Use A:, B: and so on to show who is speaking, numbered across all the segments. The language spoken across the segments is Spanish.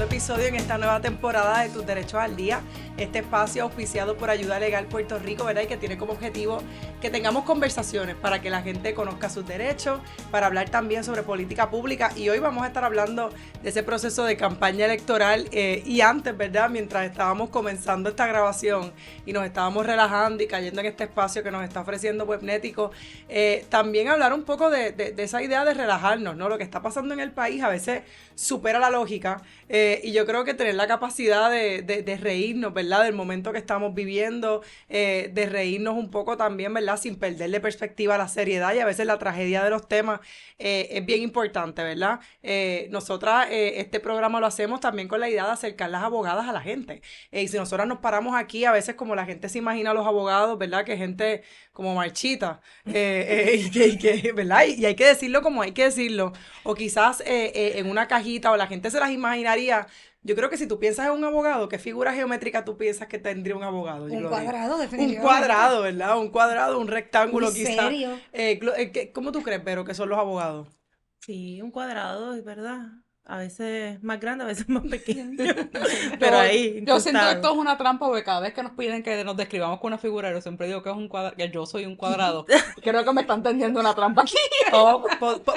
A: segundo episodio en esta nueva temporada de Tus Derechos al Día. Este espacio auspiciado por Ayuda Legal Puerto Rico, ¿verdad? Y que tiene como objetivo que tengamos conversaciones para que la gente conozca sus derechos, para hablar también sobre política pública. Y hoy vamos a estar hablando de ese proceso de campaña electoral y antes, ¿verdad? Mientras estábamos comenzando esta grabación y nos estábamos relajando y cayendo en este espacio que nos está ofreciendo Webnético, también hablar un poco de esa idea de relajarnos, ¿no? Lo que está pasando en el país a veces supera la lógica y yo creo que tener la capacidad de reírnos, ¿verdad? Del momento que estamos viviendo, de reírnos un poco también, ¿verdad? Sin perderle perspectiva a la seriedad y a veces la tragedia de los temas es bien importante, ¿verdad? Nosotras este programa lo hacemos también con la idea de acercar las abogadas a la gente. Y si nosotras nos paramos aquí, a veces como la gente se imagina a los abogados, ¿verdad? Que gente como marchita, ¿verdad? Y hay que decirlo como hay que decirlo. O quizás en una cajita, o la gente se las imaginaría. Yo creo que si tú piensas en un abogado, ¿qué figura geométrica tú piensas que tendría un abogado?
B: Un cuadrado, definitivamente.
A: Un cuadrado, ¿verdad? Un cuadrado, un rectángulo,
B: Muy
A: quizás.
B: serio.
A: ¿Cómo tú crees, Vero, que son los abogados?
C: Sí, un cuadrado, es verdad. A veces más grande, a veces más pequeño.
B: Yo-
C: Pero ahí,
D: Yo siento que
C: incrustado.
D: esto es una trampa porque cada vez que nos piden que nos describamos con una figura, yo siempre digo que es un cuadrado, que yo soy un cuadrado. Creo que me están tendiendo una trampa aquí.
A: Oh,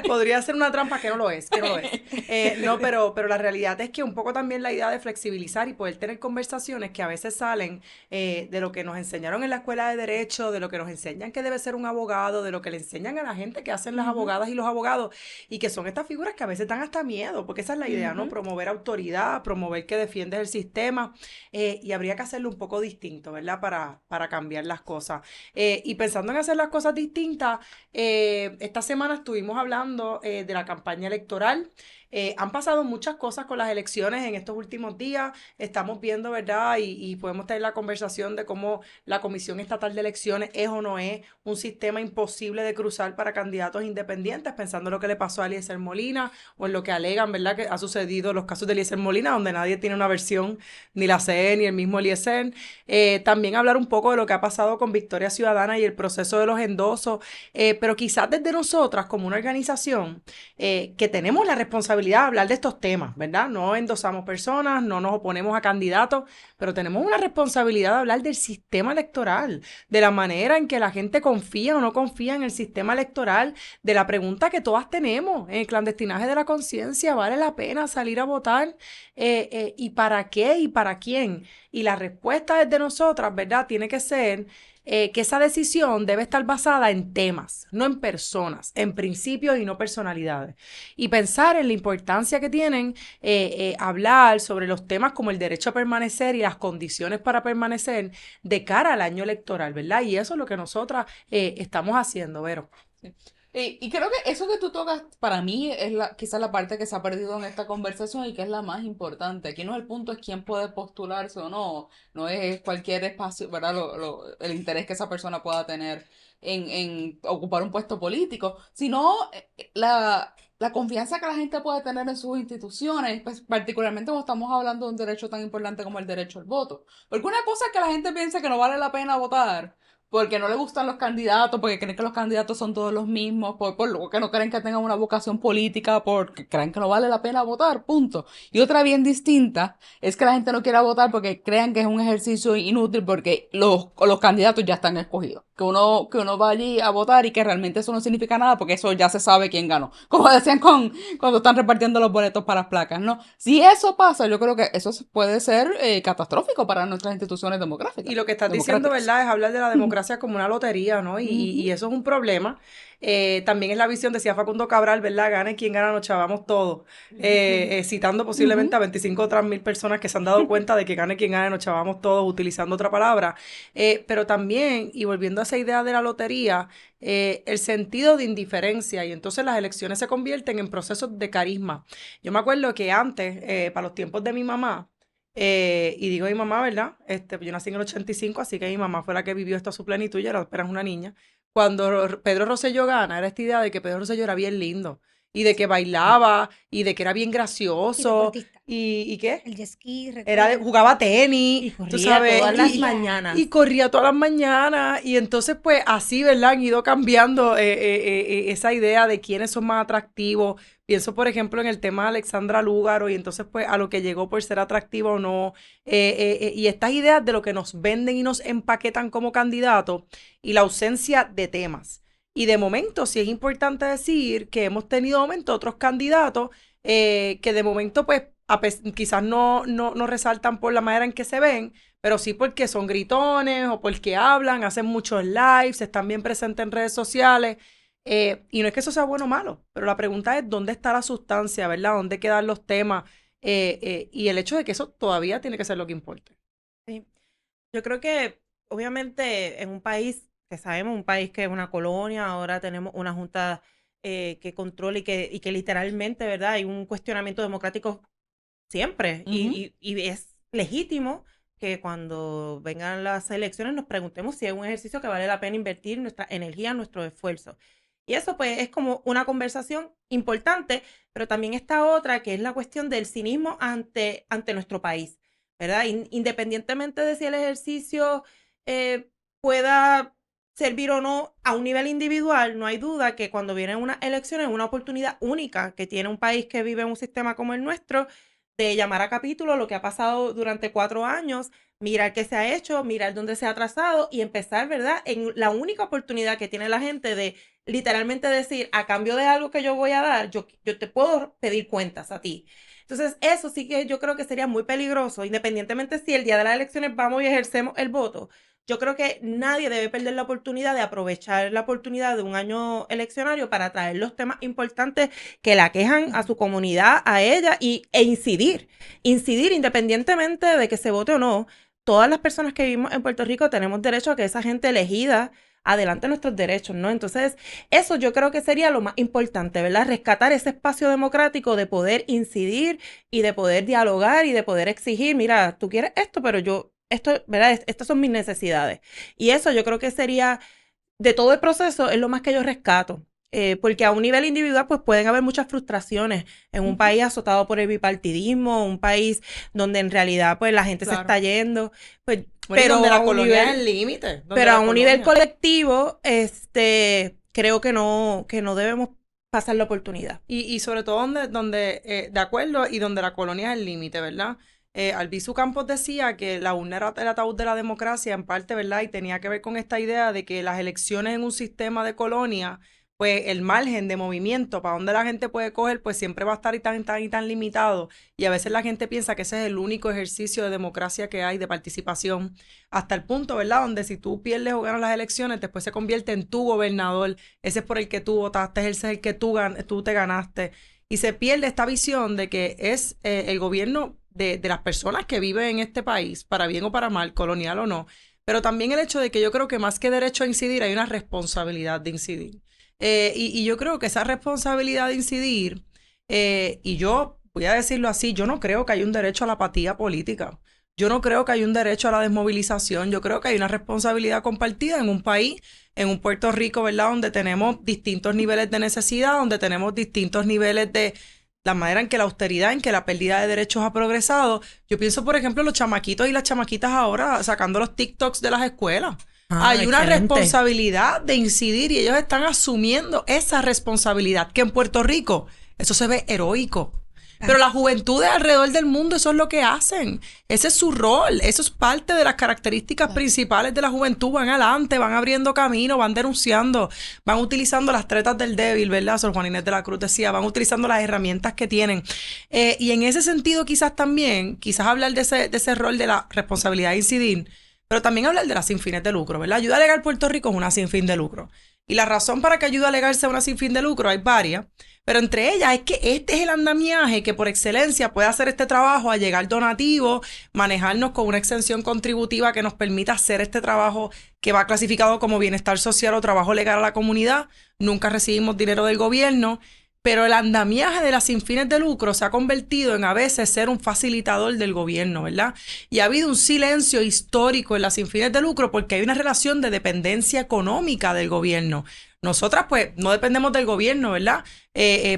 A: podría ser una trampa que no lo es, que no lo es. No, pero la realidad es que un poco también la idea de flexibilizar y poder tener conversaciones que a veces salen de lo que nos enseñaron en la escuela de Derecho, de lo que nos enseñan que debe ser un abogado, de lo que le enseñan a la gente que hacen las abogadas y los abogados, y que son estas figuras que a veces dan hasta miedo, porque esa es la idea, ¿no? Promover autoridad, promover que defiendes el sistema, y habría que hacerlo un poco distinto, ¿verdad? Para cambiar las cosas. Y pensando en hacer las cosas distintas, esta semana estuvimos hablando de la campaña electoral. Han pasado muchas cosas con las elecciones en estos últimos días. Estamos viendo, ¿verdad? Y podemos tener la conversación de cómo la Comisión Estatal de Elecciones es o no es un sistema imposible de cruzar para candidatos independientes, pensando en lo que le pasó a Eliezer Molina o en lo que alegan, ¿verdad? Que ha sucedido en los casos de Eliezer Molina, donde nadie tiene una versión, ni la CE, ni el mismo Eliezer. También hablar un poco de lo que ha pasado con Victoria Ciudadana y el proceso de los endosos, pero quizás desde nosotras, como una organización, que tenemos la responsabilidad de hablar de estos temas, ¿verdad? No endosamos personas, no nos oponemos a candidatos, pero tenemos una responsabilidad de hablar del sistema electoral, de la manera en que la gente confía o no confía en el sistema electoral, de la pregunta que todas tenemos, en el clandestinaje de la conciencia, ¿vale la pena salir a votar? ¿Y para qué y para quién? Y la respuesta desde nosotras, ¿verdad? Tiene que ser que esa decisión debe estar basada en temas, no en personas, en principios y no personalidades. Y pensar en la importancia que tienen hablar sobre los temas como el derecho a permanecer y las condiciones para permanecer de cara al año electoral, ¿verdad? Y eso es lo que nosotras estamos haciendo, Vero.
D: Y creo que eso que tú tocas, para mí, es quizás la parte que se ha perdido en esta conversación y que es la más importante. Aquí no es el punto, es quién puede postularse o no. No es cualquier espacio, ¿verdad? El interés que esa persona pueda tener en ocupar un puesto político, sino la confianza que la gente puede tener en sus instituciones, pues, particularmente cuando estamos hablando de un derecho tan importante como el derecho al voto. Porque una cosa es que la gente piensa que no vale la pena votar porque no le gustan los candidatos, porque creen que los candidatos son todos los mismos, por lo que no creen que tengan una vocación política, porque creen que no vale la pena votar, punto. Y otra bien distinta es que la gente no quiera votar porque crean que es un ejercicio inútil porque los candidatos ya están escogidos. Que uno va allí a votar y que realmente eso no significa nada porque eso ya se sabe quién ganó. Como decían cuando están repartiendo los boletos para las placas, ¿no? Si eso pasa, yo creo que eso puede ser catastrófico para nuestras instituciones democráticas.
A: Y lo que estás diciendo, ¿verdad? Es hablar de la democracia como una lotería, ¿no? Y eso es un problema. También es la visión, decía Facundo Cabral, ¿verdad? Gane quien gana, nos chavamos todos. Citando posiblemente a 25 otras mil personas que se han dado cuenta de que gane quien gane, nos chavamos todos, utilizando otra palabra. Pero también, y volviendo a esa idea de la lotería, el sentido de indiferencia, y entonces las elecciones se convierten en procesos de carisma. Yo me acuerdo que antes, para los tiempos de mi mamá, y digo mi mamá, ¿verdad? Yo nací en el 85, así que mi mamá fue la que vivió esto a su plenitud, yo era apenas una niña. Cuando Pedro Rosselló gana, era esta idea de que Pedro Rosselló era bien lindo y de que bailaba y de que era bien
B: Y
A: gracioso
B: deportista.
A: y ¿qué?
B: El jet ski,
A: Jugaba tenis,
C: Y
A: tú
C: corría
A: sabes,
C: todas las
B: y-
C: mañanas.
A: y corría todas las mañanas y entonces pues así, ¿verdad? Han ido cambiando esa idea de quiénes son más atractivos. Pienso, por ejemplo, en el tema de Alexandra Lúgaro y entonces pues a lo que llegó por ser atractiva o no. Y estas ideas de lo que nos venden y nos empaquetan como candidatos y la ausencia de temas. Y de momento sí es importante decir que hemos tenido de momento otros candidatos que de momento pues quizás no resaltan por la manera en que se ven, pero sí porque son gritones o porque hablan, hacen muchos lives, están bien presentes en redes sociales. Y no es que eso sea bueno o malo, pero la pregunta es dónde está la sustancia, ¿verdad? ¿Dónde quedan los temas? Y el hecho de que eso todavía tiene que ser lo que importe.
C: Sí. Yo creo que, obviamente, en un país que sabemos, un país que es una colonia, ahora tenemos una junta que controla y que literalmente, ¿verdad? Hay un cuestionamiento democrático siempre. Y es legítimo que cuando vengan las elecciones nos preguntemos si es un ejercicio que vale la pena invertir nuestra energía, nuestro esfuerzo. Y eso pues es como una conversación importante, pero también está otra que es la cuestión del cinismo ante nuestro país, ¿verdad? Independientemente de si el ejercicio pueda servir o no a un nivel individual, no hay duda que cuando vienen unas elecciones es una oportunidad única que tiene un país que vive en un sistema como el nuestro de llamar a capítulo lo que ha pasado durante 4 años, mirar qué se ha hecho, mirar dónde se ha trazado y empezar, ¿verdad? En la única oportunidad que tiene la gente de literalmente decir, a cambio de algo que yo voy a dar, yo te puedo pedir cuentas a ti. Entonces, eso sí que yo creo que sería muy peligroso, independientemente si el día de las elecciones vamos y ejercemos el voto. Yo creo que nadie debe perder la oportunidad de aprovechar la oportunidad de un año eleccionario para traer los temas importantes que la aquejan a su comunidad, a ella e incidir independientemente de que se vote o no. Todas las personas que vivimos en Puerto Rico tenemos derecho a que esa gente elegida adelante nuestros derechos, ¿no? Entonces, eso yo creo que sería lo más importante, ¿verdad? Rescatar ese espacio democrático de poder incidir y de poder dialogar y de poder exigir, mira, tú quieres esto, pero esto, ¿verdad? Estas son mis necesidades. Y eso yo creo que sería, de todo el proceso, es lo más que yo rescato. Porque a un nivel individual pues pueden haber muchas frustraciones en un país azotado por el bipartidismo, un país donde en realidad pues la gente se está yendo, pues,
A: Bueno,
C: pero
A: donde
C: a
A: la
C: un
A: colonia
C: nivel,
A: es el límite.
C: pero a un nivel colectivo, creo que no debemos pasar la oportunidad.
A: Y sobre todo donde de acuerdo, y donde la colonia es el límite, ¿verdad? Albizu Campos decía que la urna era el ataúd de la democracia, en parte, ¿verdad? Y tenía que ver con esta idea de que las elecciones en un sistema de colonia, pues el margen de movimiento para donde la gente puede coger, pues siempre va a estar y tan limitado. Y a veces la gente piensa que ese es el único ejercicio de democracia que hay, de participación, hasta el punto, ¿verdad? Donde si tú pierdes o ganas las elecciones, después se convierte en tu gobernador, ese es por el que tú votaste, ese es el que tú te ganaste. Y se pierde esta visión de que es el gobierno de las personas que viven en este país, para bien o para mal, colonial o no, pero también el hecho de que yo creo que más que derecho a incidir, hay una responsabilidad de incidir. Y yo creo que esa responsabilidad de incidir, y yo voy a decirlo así, yo no creo que haya un derecho a la apatía política. Yo no creo que haya un derecho a la desmovilización. Yo creo que hay una responsabilidad compartida en un país, en un Puerto Rico, ¿verdad? Donde tenemos distintos niveles de necesidad, donde tenemos distintos niveles de la manera en que la austeridad, en que la pérdida de derechos ha progresado. Yo pienso, por ejemplo, los chamaquitos y las chamaquitas ahora sacando los TikToks de las escuelas. Hay una responsabilidad de incidir y ellos están asumiendo esa responsabilidad, que en Puerto Rico eso se ve heroico. Pero las juventudes alrededor del mundo, eso es lo que hacen. Ese es su rol. Eso es parte de las características principales de la juventud. Van adelante, van abriendo camino, van denunciando, van utilizando las tretas del débil, ¿verdad? Sor Juana Inés de la Cruz decía, van utilizando las herramientas que tienen. Y en ese sentido, quizás hablar de ese rol de la responsabilidad de incidir, pero también hablar de las sin fines de lucro, ¿verdad? Ayuda Legal Puerto Rico es una sin fin de lucro. Y la razón para que Ayuda Legal sea una sin fin de lucro, hay varias, pero entre ellas es que este es el andamiaje que por excelencia puede hacer este trabajo, a llegar donativo, manejarnos con una exención contributiva que nos permita hacer este trabajo que va clasificado como bienestar social o trabajo legal a la comunidad. Nunca recibimos dinero del gobierno, pero el andamiaje de las sin fines de lucro se ha convertido en a veces ser un facilitador del gobierno, ¿verdad? Y ha habido un silencio histórico en las sin fines de lucro porque hay una relación de dependencia económica del gobierno. Nosotras pues no dependemos del gobierno, ¿verdad?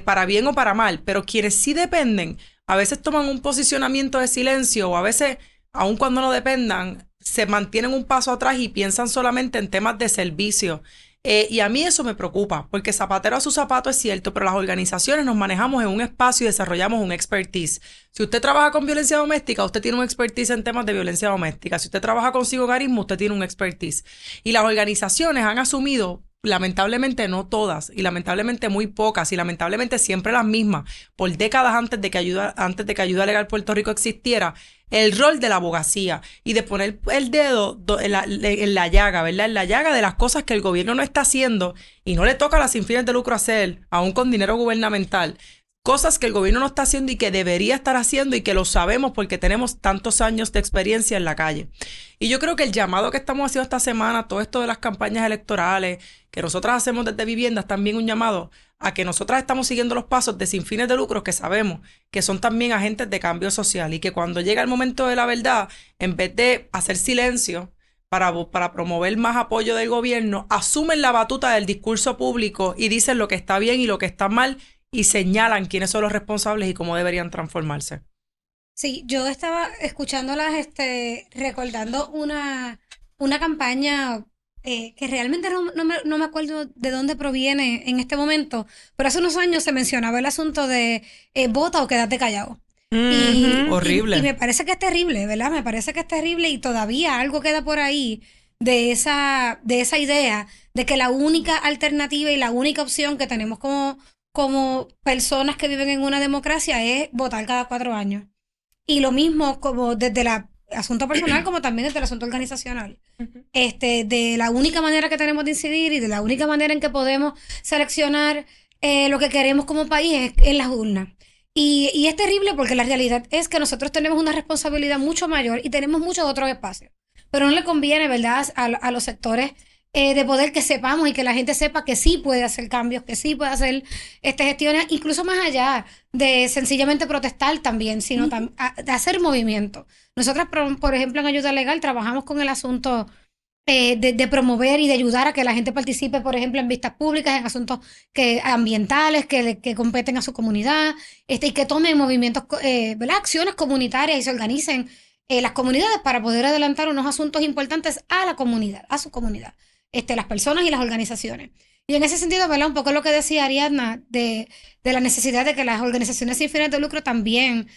A: Para bien o para mal, pero quienes sí dependen, a veces toman un posicionamiento de silencio o a veces, aun cuando no dependan, se mantienen un paso atrás y piensan solamente en temas de servicio. Y a mí eso me preocupa, porque zapatero a su zapato es cierto, pero las organizaciones nos manejamos en un espacio y desarrollamos un expertise. Si usted trabaja con violencia doméstica, usted tiene un expertise en temas de violencia doméstica. Si usted trabaja con cigogarismo, usted tiene un expertise. Y las organizaciones han asumido, lamentablemente no todas, y lamentablemente muy pocas, y lamentablemente siempre las mismas, por décadas antes de que Ayuda Legal Puerto Rico existiera, el rol de la abogacía y de poner el dedo en la llaga, ¿verdad? En la llaga de las cosas que el gobierno no está haciendo y no le toca a las sin fines de lucro hacer, aún con dinero gubernamental. Cosas que el gobierno no está haciendo y que debería estar haciendo y que lo sabemos porque tenemos tantos años de experiencia en la calle. Y yo creo que el llamado que estamos haciendo esta semana, todo esto de las campañas electorales que nosotras hacemos desde Vivienda, es también un llamado a que nosotras estamos siguiendo los pasos de sin fines de lucro que sabemos que son también agentes de cambio social y que cuando llega el momento de la verdad, en vez de hacer silencio para promover más apoyo del gobierno, asumen la batuta del discurso público y dicen lo que está bien y lo que está mal y señalan quiénes son los responsables y cómo deberían transformarse.
B: Sí, yo estaba escuchándolas, recordando una campaña que realmente no me acuerdo de dónde proviene en este momento, pero hace unos años se mencionaba el asunto de vota o quédate callado.
A: Horrible.
B: Y me parece que es terrible, ¿verdad? Me parece que es terrible y todavía algo queda por ahí de esa idea de que la única alternativa y la única opción que tenemos como personas que viven en una democracia es votar cada 4 años. Y lo mismo como desde el asunto personal como también desde el asunto organizacional. De la única manera que tenemos de incidir y de la única manera en que podemos seleccionar lo que queremos como país es en las urnas. Y es terrible porque la realidad es que nosotros tenemos una responsabilidad mucho mayor y tenemos muchos otros espacios. Pero no le conviene, ¿verdad?, a los sectores de poder que sepamos y que la gente sepa que sí puede hacer cambios, que sí puede hacer gestiones, incluso más allá de sencillamente protestar también, sino de hacer movimiento. Nosotras, por ejemplo, en Ayuda Legal trabajamos con el asunto de promover y de ayudar a que la gente participe, por ejemplo, en vistas públicas, en asuntos ambientales que competen a su comunidad, y que tomen movimientos, ¿verdad?, acciones comunitarias y se organicen las comunidades para poder adelantar unos asuntos importantes a la comunidad, a su comunidad. Las personas y las organizaciones. Y en ese sentido, ¿verdad?, un poco lo que decía Ariadna de la necesidad de que las organizaciones sin fines de lucro también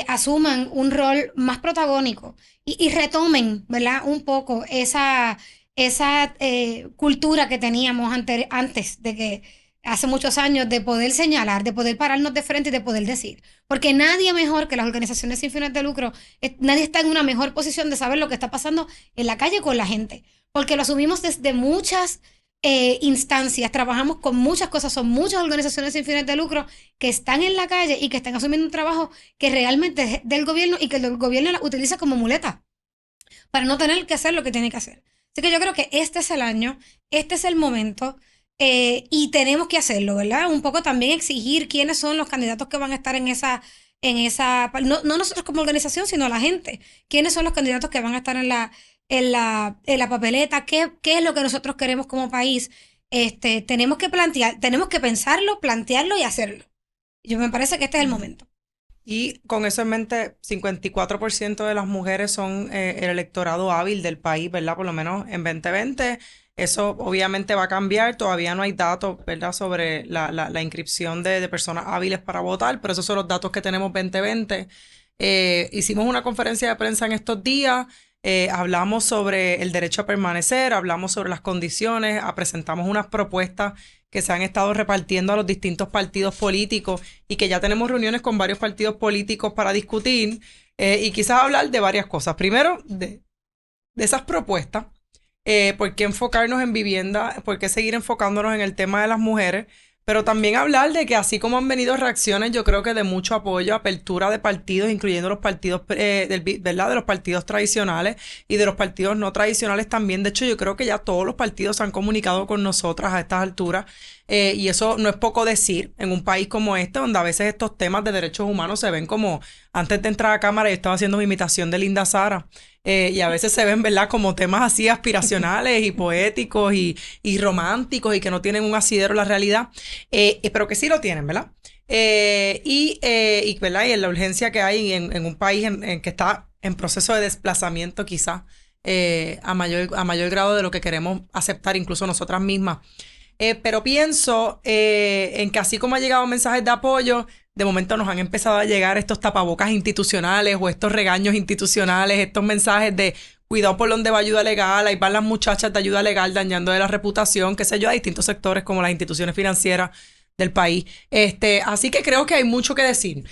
B: asuman un rol más protagónico y retomen, ¿verdad?, un poco esa cultura que teníamos antes de que hace muchos años, de poder señalar, de poder pararnos de frente y de poder decir. Porque nadie mejor que las organizaciones sin fines de lucro, nadie está en una mejor posición de saber lo que está pasando en la calle con la gente. Porque lo asumimos desde muchas instancias, trabajamos con muchas cosas, son muchas organizaciones sin fines de lucro que están en la calle y que están asumiendo un trabajo que realmente es del gobierno y que el gobierno la utiliza como muleta para no tener que hacer lo que tiene que hacer. Así que yo creo que este es el año, este es el momento y tenemos que hacerlo, ¿verdad? Un poco también exigir quiénes son los candidatos que van a estar en esa no nosotros como organización, sino la gente. ¿Quiénes son los candidatos que van a estar en la papeleta? ¿Qué es lo que nosotros queremos como país? Tenemos que pensarlo, plantearlo y hacerlo. Yo me parece que este es el momento.
A: Y con eso en mente, 54% de las mujeres son el electorado hábil del país, ¿verdad? Por lo menos en 2020. Eso obviamente va a cambiar. Todavía no hay datos, ¿verdad?, sobre la inscripción de personas hábiles para votar, pero esos son los datos que tenemos 2020. Hicimos una conferencia de prensa en estos días. Hablamos sobre el derecho a permanecer, hablamos sobre las condiciones, presentamos unas propuestas que se han estado repartiendo a los distintos partidos políticos y que ya tenemos reuniones con varios partidos políticos para discutir y quizás hablar de varias cosas. Primero, de esas propuestas, por qué enfocarnos en vivienda, por qué seguir enfocándonos en el tema de las mujeres, pero también hablar de que así como han venido reacciones, yo creo que de mucho apoyo, apertura de partidos, incluyendo los partidos, ¿verdad?, de los partidos tradicionales y de los partidos no tradicionales también. De hecho, yo creo que ya todos los partidos se han comunicado con nosotras a estas alturas y eso no es poco decir en un país como este, donde a veces estos temas de derechos humanos se ven como, antes de entrar a cámara, yo estaba haciendo mi imitación de Linda Sara, y a veces se ven, ¿verdad?, como temas así aspiracionales y poéticos y románticos y que no tienen un asidero en la realidad, pero que sí lo tienen, ¿verdad? ¿Verdad? Y en la urgencia que hay en un país en que está en proceso de desplazamiento quizás a mayor grado de lo que queremos aceptar incluso nosotras mismas. Pero pienso en que así como ha llegado mensajes de apoyo, de momento nos han empezado a llegar estos tapabocas institucionales o estos regaños institucionales, estos mensajes de cuidado por donde va ayuda legal, ahí van las muchachas de ayuda legal dañando de la reputación, qué sé yo, a distintos sectores como las instituciones financieras del país. Así que creo que hay mucho que decir.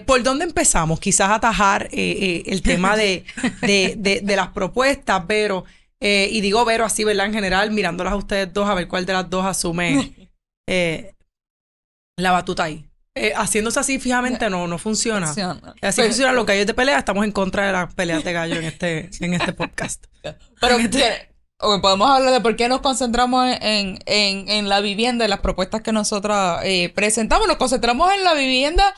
A: ¿Por dónde empezamos? Quizás atajar el tema de las propuestas, pero... y digo Vero así, ¿verdad? En general, mirándolas a ustedes dos, a ver cuál de las dos asume la batuta ahí. Haciéndose así fijamente no funciona. Así funciona los gallos de pelea. Estamos en contra de las peleas de gallo en este podcast.
D: Pero podemos hablar de por qué nos concentramos en la vivienda, en las propuestas que nosotros presentamos. Nos concentramos en la vivienda.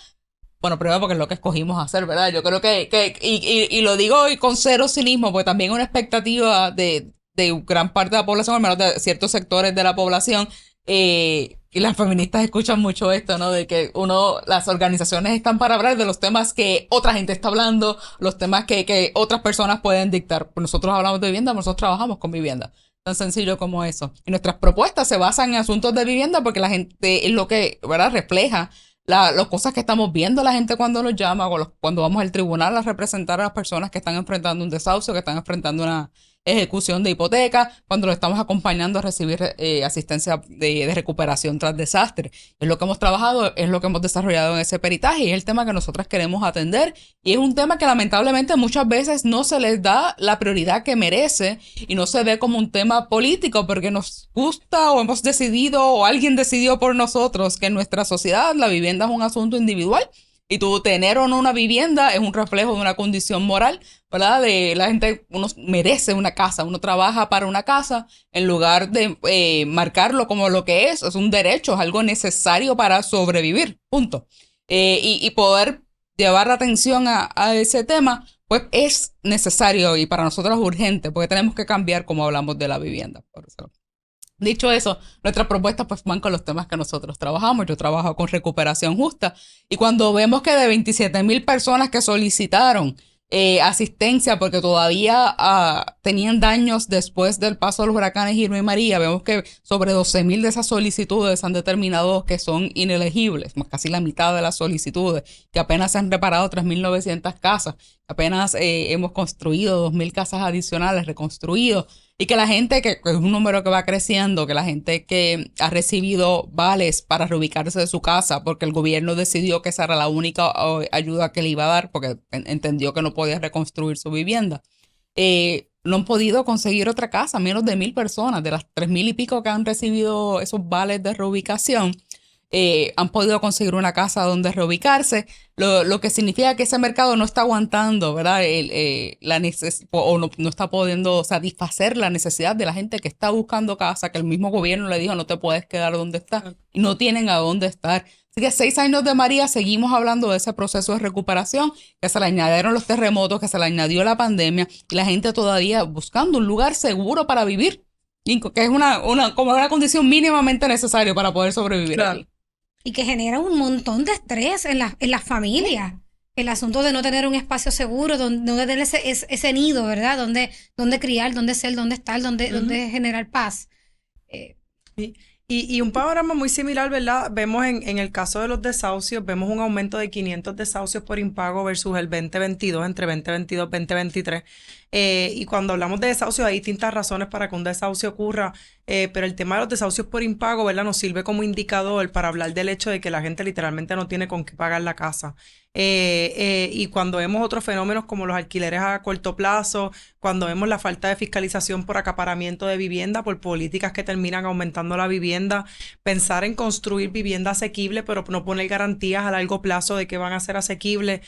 D: Bueno, primero porque es lo que escogimos hacer, ¿verdad? Yo creo y lo digo hoy con cero cinismo, porque también una expectativa de gran parte de la población, al menos de ciertos sectores de la población, y las feministas escuchan mucho esto, ¿no? De que las organizaciones están para hablar de los temas que otra gente está hablando, los temas que otras personas pueden dictar. Pues nosotros hablamos de vivienda, nosotros trabajamos con vivienda. Tan sencillo como eso. Y nuestras propuestas se basan en asuntos de vivienda porque la gente es lo que, ¿verdad?, refleja las cosas que estamos viendo la gente cuando nos llama o cuando vamos al tribunal a representar a las personas que están enfrentando un desahucio, que están enfrentando una ejecución de hipoteca, cuando lo estamos acompañando a recibir asistencia de recuperación tras desastre. Es lo que hemos trabajado, es lo que hemos desarrollado en ese peritaje y es el tema que nosotras queremos atender y es un tema que lamentablemente muchas veces no se les da la prioridad que merece y no se ve como un tema político porque nos gusta o hemos decidido o alguien decidió por nosotros que en nuestra sociedad la vivienda es un asunto individual. Y tú tener o no una vivienda es un reflejo de una condición moral, ¿verdad? De la gente, uno merece una casa, uno trabaja para una casa, en lugar de marcarlo como lo que es un derecho, es algo necesario para sobrevivir, punto. Y poder llevar la atención a ese tema, pues es necesario y para nosotros es urgente, porque tenemos que cambiar cómo hablamos de la vivienda, por eso. Dicho eso, nuestras propuestas pues van con los temas que nosotros trabajamos. Yo trabajo con recuperación justa y cuando vemos que de 27,000 personas que solicitaron asistencia porque todavía tenían daños después del paso de los huracanes Irma y María, vemos que sobre 12,000 de esas solicitudes han determinado que son inelegibles, más casi la mitad de las solicitudes, que apenas se han reparado 3,900 casas, apenas hemos construido 2,000 casas adicionales, reconstruido. Y que la gente, que es un número que va creciendo, que la gente que ha recibido vales para reubicarse de su casa porque el gobierno decidió que esa era la única ayuda que le iba a dar porque entendió que no podía reconstruir su vivienda, no han podido conseguir otra casa, menos de 1,000 personas, de las 3,000 y pico que han recibido esos vales de reubicación, han podido conseguir una casa donde reubicarse, lo que significa que ese mercado no está aguantando, ¿verdad? O no está pudiendo satisfacer la necesidad de la gente que está buscando casa, que el mismo gobierno le dijo no te puedes quedar donde estás, y no tienen a dónde estar. Así que 6 años de María seguimos hablando de ese proceso de recuperación, que se le añadieron los terremotos, que se le añadió la pandemia, y la gente todavía buscando un lugar seguro para vivir, que es como una condición mínimamente necesaria para poder sobrevivir.
A: Claro.
D: Aquí.
B: Y que genera un montón de estrés en las familias. El asunto de no tener un espacio seguro, donde tener ese nido, ¿verdad? Donde criar, donde ser, donde estar, donde generar paz.
A: Y un panorama muy similar, ¿verdad? Vemos en el caso de los desahucios, vemos un aumento de 500 desahucios por impago versus el 2022, entre 2022 y 2023. Y cuando hablamos de desahucios hay distintas razones para que un desahucio ocurra, pero el tema de los desahucios por impago, ¿verdad?, nos sirve como indicador para hablar del hecho de que la gente literalmente no tiene con qué pagar la casa. Y cuando vemos otros fenómenos como los alquileres a corto plazo, cuando vemos la falta de fiscalización por acaparamiento de vivienda, por políticas que terminan aumentando la vivienda, pensar en construir vivienda asequible, pero no poner garantías a largo plazo de que van a ser asequibles,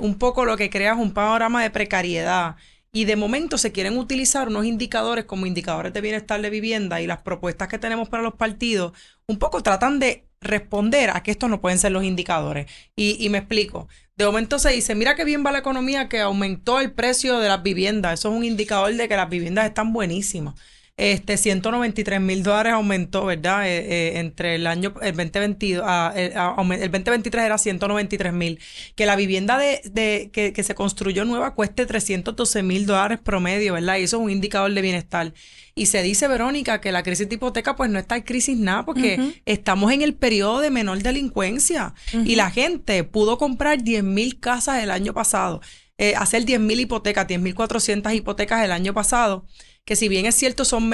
A: un poco lo que crea es un panorama de precariedad. Y de momento se quieren utilizar unos indicadores como indicadores de bienestar de vivienda y las propuestas que tenemos para los partidos un poco tratan de responder a que estos no pueden ser los indicadores. Y me explico. De momento se dice, mira qué bien va la economía, que aumentó el precio de las viviendas. Eso es un indicador de que las viviendas están buenísimas. $193,000 aumentó, ¿verdad? Entre el año, el 2022, el 2023 era 193,000. Que la vivienda que se construyó nueva cueste $312,000 promedio, ¿verdad? Y eso es un indicador de bienestar. Y se dice, Verónica, que la crisis de hipoteca pues no está en crisis nada porque estamos en el periodo de menor delincuencia y la gente pudo comprar 10,000 casas el año pasado, hacer 10,000 hipotecas, 10,400 hipotecas el año pasado, que si bien es cierto son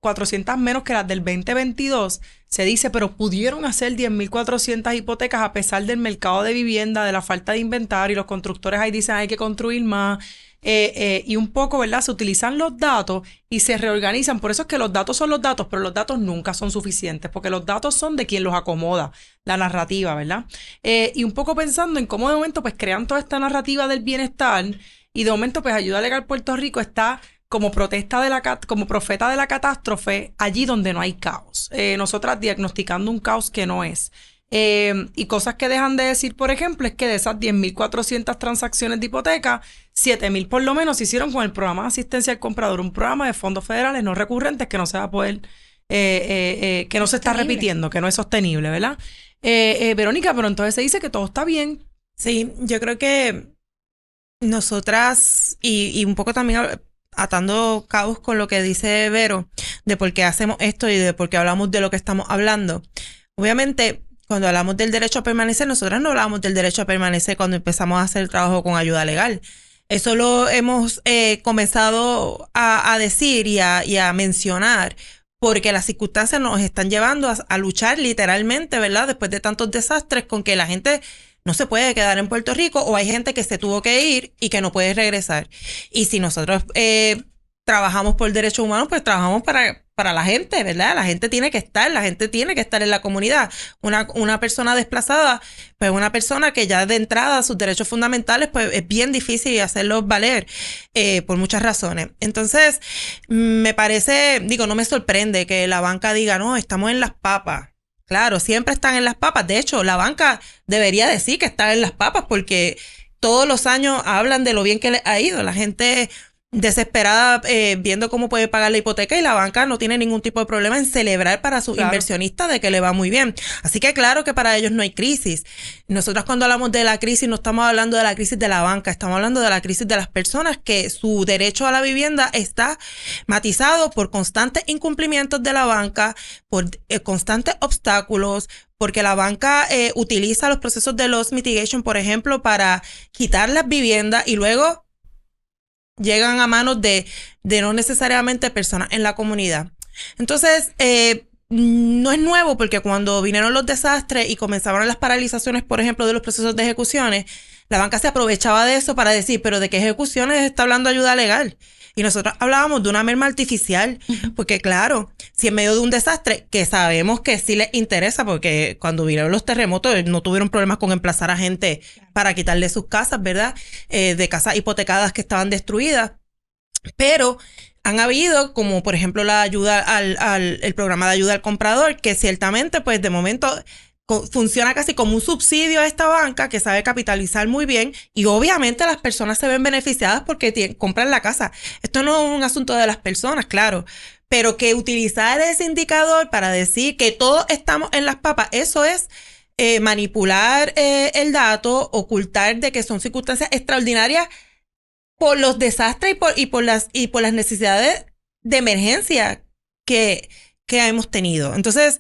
A: 400 menos que las del 2022, se dice, pero pudieron hacer 10,400 hipotecas a pesar del mercado de vivienda, de la falta de inventario, y los constructores ahí dicen hay que construir más. Y un poco, ¿verdad? Se utilizan los datos y se reorganizan. Por eso es que los datos son los datos, pero los datos nunca son suficientes, porque los datos son de quien los acomoda, la narrativa, ¿verdad? Y un poco pensando en cómo de momento pues crean toda esta narrativa del bienestar y de momento pues Ayuda Legal Puerto Rico está como como profeta de la catástrofe allí donde no hay caos. Nosotras diagnosticando un caos que no es. Y cosas que dejan de decir, por ejemplo, es que de esas 10,400 transacciones de hipoteca, 7,000 por lo menos se hicieron con el programa de asistencia al comprador, un programa de fondos federales no recurrentes que no se va a poder, que no se está repitiendo, que no es sostenible, ¿verdad? Verónica, pero entonces se dice que todo está bien.
C: Sí, yo creo que nosotras, y un poco también atando cabos con lo que dice Vero, de por qué hacemos esto y de por qué hablamos de lo que estamos hablando. Obviamente, cuando hablamos del derecho a permanecer, nosotras no hablamos del derecho a permanecer cuando empezamos a hacer el trabajo con ayuda legal. Eso lo hemos comenzado a decir y a mencionar porque las circunstancias nos están llevando a luchar literalmente, ¿verdad? Después de tantos desastres con que la gente no se puede quedar en Puerto Rico o hay gente que se tuvo que ir y que no puede regresar. Y si nosotros trabajamos por derechos humanos, pues trabajamos para la gente, ¿verdad? La gente tiene que estar en la comunidad. Una persona desplazada, pues una persona que ya de entrada sus derechos fundamentales, pues es bien difícil hacerlos valer por muchas razones. Entonces, me parece, no me sorprende que la banca diga, no, estamos en las papas. Claro, siempre están en las papas. De hecho, la banca debería decir que está en las papas porque todos los años hablan de lo bien que les ha ido. La gente desesperada viendo cómo puede pagar la hipoteca y la banca no tiene ningún tipo de problema en celebrar para sus inversionistas de que le va muy bien. Así que claro que para ellos no hay crisis. Nosotros cuando hablamos de la crisis no estamos hablando de la crisis de la banca, estamos hablando de la crisis de las personas que su derecho a la vivienda está matizado por constantes incumplimientos de la banca, por constantes obstáculos, porque la banca utiliza los procesos de loss mitigation, por ejemplo, para quitar las viviendas y luego llegan a manos de no necesariamente personas en la comunidad. Entonces, no es nuevo porque cuando vinieron los desastres y comenzaron las paralizaciones, por ejemplo, de los procesos de ejecuciones, la banca se aprovechaba de eso para decir, pero ¿de qué ejecuciones está hablando ayuda legal? Y nosotros hablábamos de una merma artificial, porque claro, si en medio de un desastre, que sabemos que sí les interesa, porque cuando vinieron los terremotos no tuvieron problemas con emplazar a gente para quitarle sus casas, ¿verdad? De casas hipotecadas que estaban destruidas. Pero han habido, como por ejemplo la ayuda el programa de ayuda al comprador, que ciertamente pues de momento funciona casi como un subsidio a esta banca que sabe capitalizar muy bien y obviamente las personas se ven beneficiadas porque compran la casa. Esto no es un asunto de las personas, claro, pero que utilizar ese indicador para decir que todos estamos en las papas, eso es manipular el dato, ocultar de que son circunstancias extraordinarias por los desastres y por las necesidades de emergencia que hemos tenido. Entonces,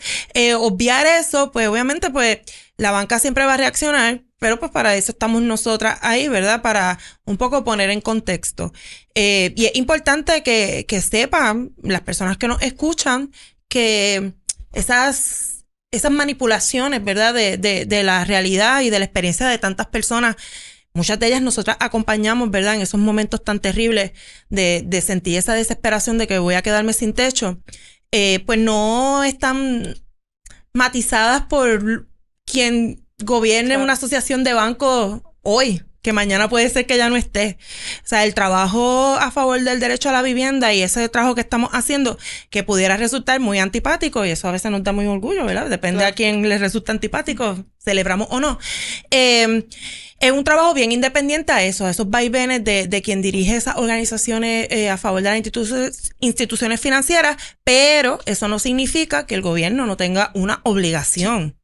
C: obviar eso, pues obviamente pues la banca siempre va a reaccionar, pero pues para eso estamos nosotras ahí, ¿verdad? Para un poco poner en contexto. Y es importante que sepan las personas que nos escuchan que esas manipulaciones, ¿verdad? De la realidad y de la experiencia de tantas personas, muchas de ellas nosotras acompañamos, ¿verdad? En esos momentos tan terribles de sentir esa desesperación de que voy a quedarme sin techo. Pues no están matizadas por quien gobierne una asociación de bancos hoy. que mañana puede ser que ya no esté. O sea, el trabajo a favor del derecho a la vivienda y ese trabajo que estamos haciendo, que pudiera resultar muy antipático, y eso a veces nos da muy orgullo, ¿verdad? Depende a quién le resulta antipático, celebramos o no. Es un trabajo bien independiente a esos vaivenes de quien dirige esas organizaciones a favor de las instituciones financieras, pero eso no significa que el gobierno no tenga una obligación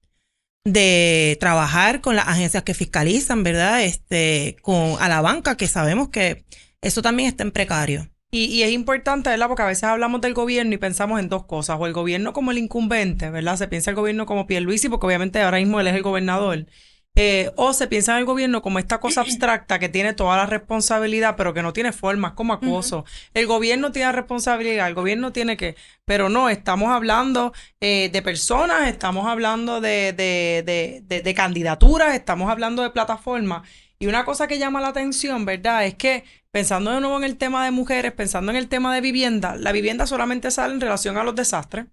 C: de trabajar con las agencias que fiscalizan, ¿verdad? A la banca, que sabemos que eso también está en precario.
A: Y es importante, ¿verdad? Porque a veces hablamos del gobierno y pensamos en dos cosas. O el gobierno como el incumbente, ¿verdad? Se piensa el gobierno como Pierluisi, porque obviamente ahora mismo él es el gobernador. O se piensa en el gobierno como esta cosa abstracta que tiene toda la responsabilidad, pero que no tiene formas, como acoso. El gobierno tiene responsabilidad, el gobierno tiene que... Pero no, estamos hablando de personas, estamos hablando de candidaturas, estamos hablando de plataformas. Y una cosa que llama la atención, ¿verdad? Es que pensando de nuevo en el tema de mujeres, pensando en el tema de vivienda, la vivienda solamente sale en relación a los desastres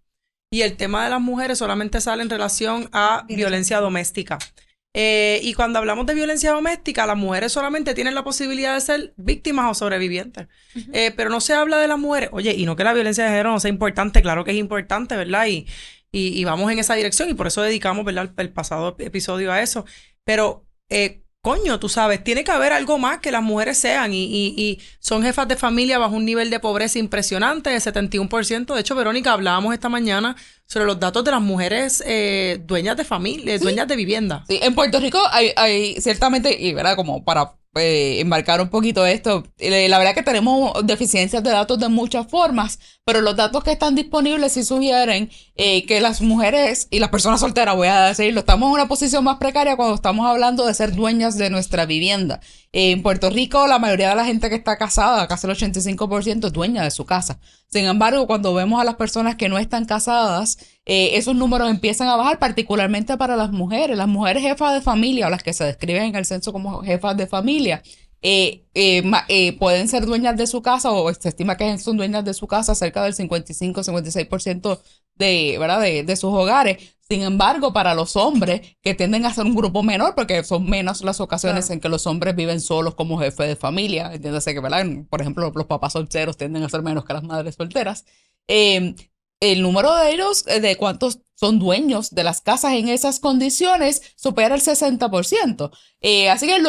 A: y el tema de las mujeres solamente sale en relación a violencia doméstica. Y cuando hablamos de violencia doméstica, las mujeres solamente tienen la posibilidad de ser víctimas o sobrevivientes. Pero no se habla de las mujeres. Oye, y no que la violencia de género no sea importante, claro que es importante, ¿verdad? Y vamos en esa dirección y por eso dedicamos, ¿verdad?, el pasado episodio a eso. Pero, coño, tú sabes, tiene que haber algo más que las mujeres sean y son jefas de familia bajo un nivel de pobreza impresionante, de 71%. De hecho, Verónica, hablábamos esta mañana sobre los datos de las mujeres dueñas de familia, dueñas de vivienda.
D: Sí, en Puerto Rico hay ciertamente, y verdad, como para enmarcar un poquito esto, la verdad que tenemos deficiencias de datos de muchas formas, pero los datos que están disponibles sí sugieren que las mujeres y las personas solteras, voy a decirlo, estamos en una posición más precaria cuando estamos hablando de ser dueñas de nuestra vivienda. En Puerto Rico, la mayoría de la gente que está casada, casi el 85%, es dueña de su casa. Sin embargo, cuando vemos a las personas que no están casadas, esos números empiezan a bajar, particularmente para las mujeres. Las mujeres jefas de familia, o las que se describen en el censo como jefas de familia, pueden ser dueñas de su casa, o se estima que son dueñas de su casa cerca del 55-56% de sus hogares. Sin embargo, para los hombres, que tienden a ser un grupo menor, porque son menos las ocasiones en que los hombres viven solos como jefe de familia, entiéndase que, ¿verdad?, por ejemplo, los papás solteros tienden a ser menos que las madres solteras. El número de ellos, de cuántos son dueños de las casas en esas condiciones, supera el 60%. Así que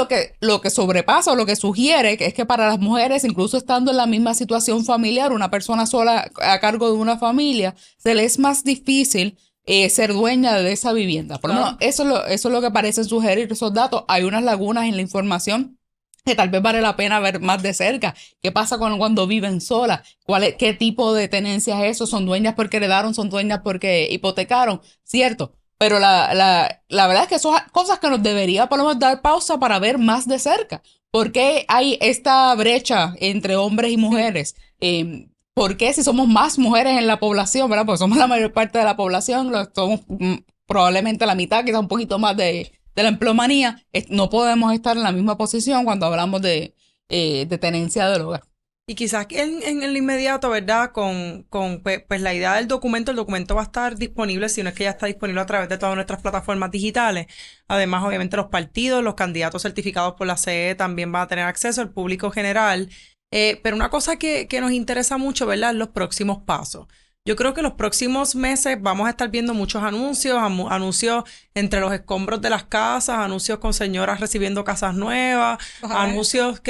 D: lo que sobrepasa o lo que sugiere es que para las mujeres, incluso estando en la misma situación familiar, una persona sola a cargo de una familia, se les es más difícil ser dueña de esa vivienda. Por lo menos eso es lo que parecen sugerir esos datos. Hay unas lagunas en la información que tal vez vale la pena ver más de cerca. ¿Qué pasa cuando viven solas? ¿Qué tipo de tenencia es eso? ¿Son dueñas porque heredaron? ¿Son dueñas porque hipotecaron? Cierto. Pero la verdad es que son cosas que nos debería por lo menos dar pausa para ver más de cerca. ¿Por qué hay esta brecha entre hombres y mujeres? ¿Por qué si somos más mujeres en la población, ¿verdad? Porque somos la mayor parte de la población, somos probablemente la mitad, quizás un poquito más de la empleomanía, no podemos estar en la misma posición cuando hablamos de tenencia del hogar.
A: Y quizás en el inmediato, ¿verdad? Con pues la idea del documento, el documento va a estar disponible, si no es que ya está disponible a través de todas nuestras plataformas digitales. Además, obviamente, los partidos, los candidatos certificados por la CE también van a tener acceso al público general. Pero una cosa que nos interesa mucho, ¿verdad?, los próximos pasos. Yo creo que los próximos meses vamos a estar viendo muchos anuncios, anuncios entre los escombros de las casas, anuncios con señoras recibiendo casas nuevas, anuncios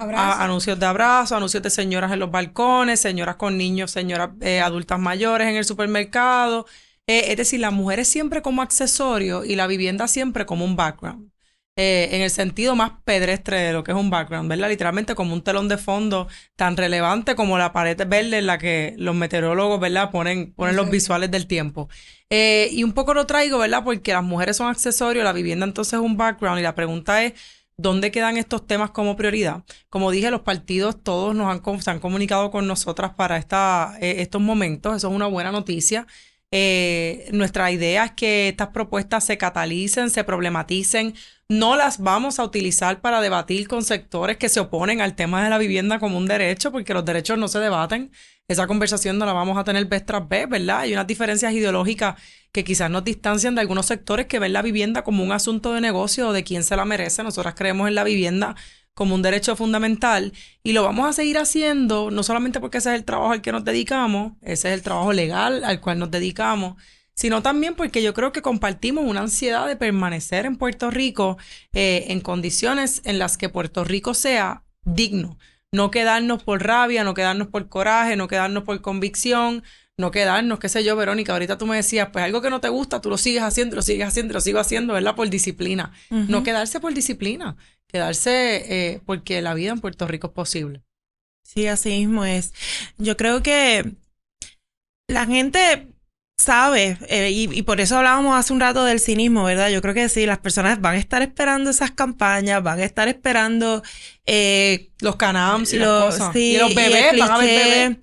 A: anuncios de abrazo, anuncios de señoras en los balcones, señoras con niños, señoras adultas mayores en el supermercado. Es decir, las mujeres siempre como accesorio y la vivienda siempre como un background. En el sentido más pedestre de lo que es un background, ¿verdad? Literalmente como un telón de fondo tan relevante como la pared verde en la que los meteorólogos, ¿verdad?, ponen los visuales del tiempo. Y un poco lo traigo, ¿verdad?, porque las mujeres son accesorios, la vivienda entonces es un background, y la pregunta es, ¿dónde quedan estos temas como prioridad? Como dije, los partidos todos se han comunicado con nosotras para estos momentos, eso es una buena noticia. Nuestra idea es que estas propuestas se catalicen, se problematicen. No las vamos a utilizar para debatir con sectores que se oponen al tema de la vivienda como un derecho, porque los derechos no se debaten. Esa conversación no la vamos a tener vez tras vez, ¿verdad? Hay unas diferencias ideológicas que quizás nos distancian de algunos sectores que ven la vivienda como un asunto de negocio o de quién se la merece. Nosotras creemos en la vivienda como un derecho fundamental y lo vamos a seguir haciendo, no solamente porque ese es el trabajo al que nos dedicamos, ese es el trabajo legal al cual nos dedicamos, sino también porque yo creo que compartimos una ansiedad de permanecer en Puerto Rico en condiciones en las que Puerto Rico sea digno. No quedarnos por rabia, no quedarnos por coraje, no quedarnos por convicción, no quedarnos, qué sé yo, Verónica, ahorita tú me decías, pues algo que no te gusta, tú lo sigues haciendo, lo sigues haciendo, lo sigo haciendo, ¿verdad? Por disciplina. No quedarse por disciplina, quedarse porque la vida en Puerto Rico es posible.
C: Sí, así mismo es. Yo creo que la gente sabe, y por eso hablábamos hace un rato del cinismo, ¿verdad? Yo creo que sí, las personas van a estar esperando esas campañas, van a estar esperando
A: los canams y las cosas.
C: Sí,
A: y los bebés, van a ver bebés.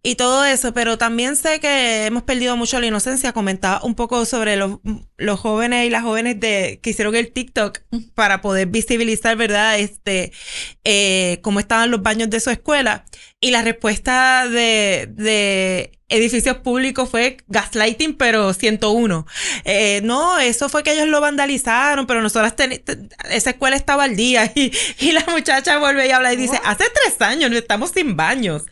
C: Y todo eso, pero también sé que hemos perdido mucho la inocencia. Comentaba un poco sobre los jóvenes y las jóvenes que hicieron el TikTok para poder visibilizar, ¿verdad? Cómo estaban los baños de su escuela. Y la respuesta de edificios públicos fue gaslighting, pero 101. No, eso fue que ellos lo vandalizaron, pero nosotras esa escuela estaba al día. Y la muchacha vuelve y habla y dice, hace 3 años no estamos sin baños.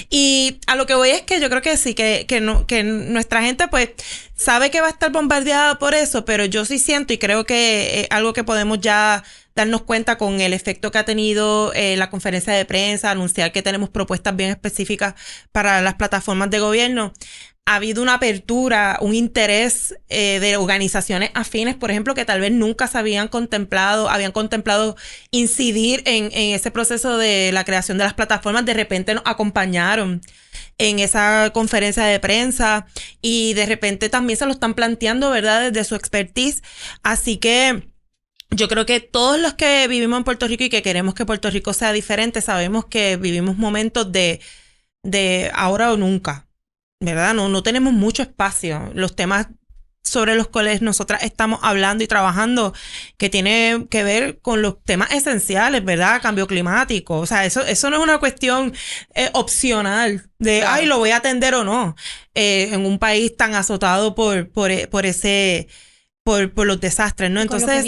C: Y a lo que voy es que yo creo que sí, que nuestra gente pues sabe que va a estar bombardeada por eso, pero yo sí siento y creo que es algo que podemos ya darnos cuenta con el efecto que ha tenido la conferencia de prensa, anunciar que tenemos propuestas bien específicas para las plataformas de gobierno. Ha habido una apertura, un interés de organizaciones afines, por ejemplo, que tal vez nunca se habían contemplado incidir en ese proceso de la creación de las plataformas. De repente nos acompañaron en esa conferencia de prensa y de repente también se lo están planteando, ¿verdad?, desde su expertise. Así que yo creo que todos los que vivimos en Puerto Rico y que queremos que Puerto Rico sea diferente, sabemos que vivimos momentos de ahora o nunca, ¿verdad? No tenemos mucho espacio. Los temas sobre los cuales nosotras estamos hablando y trabajando, que tiene que ver con los temas esenciales, ¿verdad? Cambio climático. O sea, eso no es una cuestión opcional de, claro, lo voy a atender o no. En un país tan azotado por los desastres, ¿no? Entonces,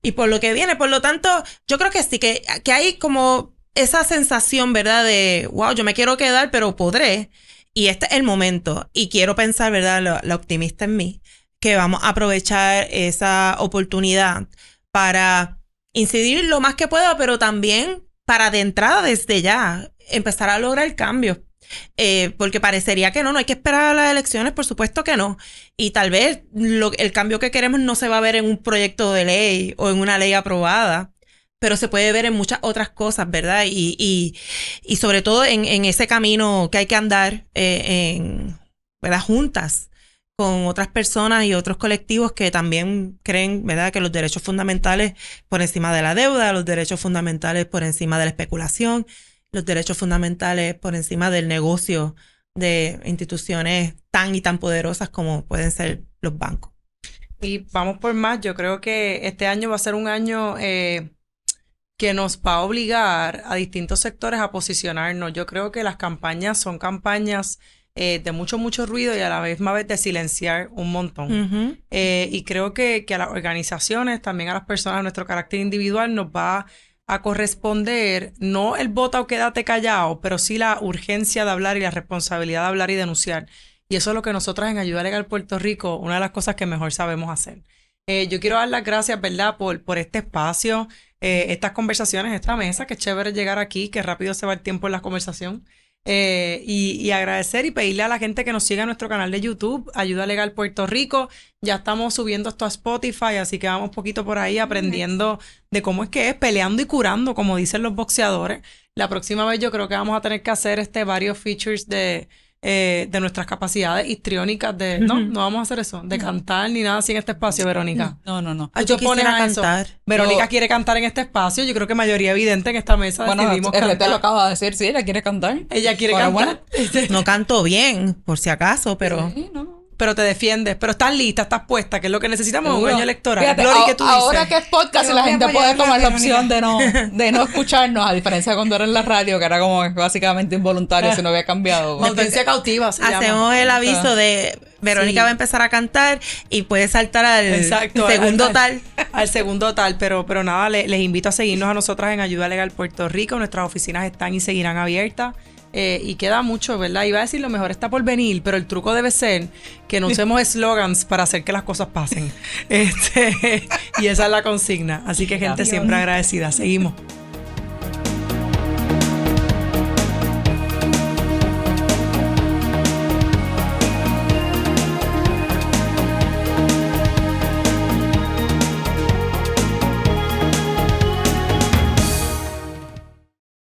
C: y por lo que viene. Por lo tanto, yo creo que sí, que hay como esa sensación, ¿verdad? De, wow, yo me quiero quedar, pero podré. Y este es el momento. Y quiero pensar, ¿verdad? La optimista en mí, que vamos a aprovechar esa oportunidad para incidir lo más que pueda, pero también para de entrada desde ya empezar a lograr cambios. Porque parecería que no hay que esperar a las elecciones, por supuesto que no. Y tal vez el cambio que queremos no se va a ver en un proyecto de ley o en una ley aprobada, pero se puede ver en muchas otras cosas, ¿verdad? Y sobre todo en ese camino que hay que andar, ¿verdad? Juntas con otras personas y otros colectivos que también creen, ¿verdad?, que los derechos fundamentales por encima de la deuda, los derechos fundamentales por encima de la especulación, los derechos fundamentales por encima del negocio de instituciones tan y tan poderosas como pueden ser los bancos.
A: Y vamos por más. Yo creo que este año va a ser un año que nos va a obligar a distintos sectores a posicionarnos. Yo creo que las campañas son campañas de mucho ruido y a la misma vez de silenciar un montón. Y creo que a las organizaciones, también a las personas, a nuestro carácter individual, nos va a corresponder no el vota o quédate callado, pero sí la urgencia de hablar y la responsabilidad de hablar y denunciar. Y eso es lo que nosotras en Ayuda Legal Puerto Rico, una de las cosas que mejor sabemos hacer. Yo quiero dar las gracias, ¿verdad?, por este espacio, estas conversaciones, esta mesa, que es chévere llegar aquí, que rápido se va el tiempo en la conversación. Y agradecer y pedirle a la gente que nos siga en nuestro canal de YouTube, Ayuda Legal Puerto Rico. Ya estamos subiendo esto a Spotify, así que vamos poquito por ahí aprendiendo de cómo es que es, peleando y curando, como dicen los boxeadores. La próxima vez yo creo que vamos a tener que hacer varios features de nuestras capacidades histriónicas no vamos a hacer eso, de cantar ni nada así en este espacio, Verónica.
D: No.
C: Yo quisiera cantar.
A: Verónica quiere cantar en este espacio, yo creo que mayoría evidente en esta mesa decidimos cantar.
D: RT lo acaba de decir, sí, ella quiere cantar.
A: Ella quiere cantar.
C: No canto bien, por si acaso, pero...
D: Sí, no.
A: pero te defiendes, pero estás lista, estás puesta, que es lo que necesitamos en un
D: Seguro.
A: año electoral.
D: Fíjate,
A: Glory, ¿qué tú
D: ahora
A: dices?
D: que es podcast,
B: Yo
D: la
B: voy a
D: gente puede
B: apoyar la
D: tomar la
B: Verónica.
D: opción de no escucharnos, a diferencia de cuando era en la radio, que era como básicamente involuntario si no había cambiado.
A: Audiencia cautiva se llama.
C: Hacemos el aviso de Verónica
A: Sí.
C: va a empezar a cantar y puede saltar al
A: Exacto,
C: segundo
A: al
C: tal.
A: segundo tal, pero nada, les invito a seguirnos a nosotras en Ayuda Legal Puerto Rico. Nuestras oficinas están y seguirán abiertas. Y queda mucho, ¿verdad? Iba a decir lo mejor está por venir, pero el truco debe ser que no usemos eslogans para hacer que las cosas pasen. Y esa es la consigna. Así que, gente, siempre agradecida. Seguimos.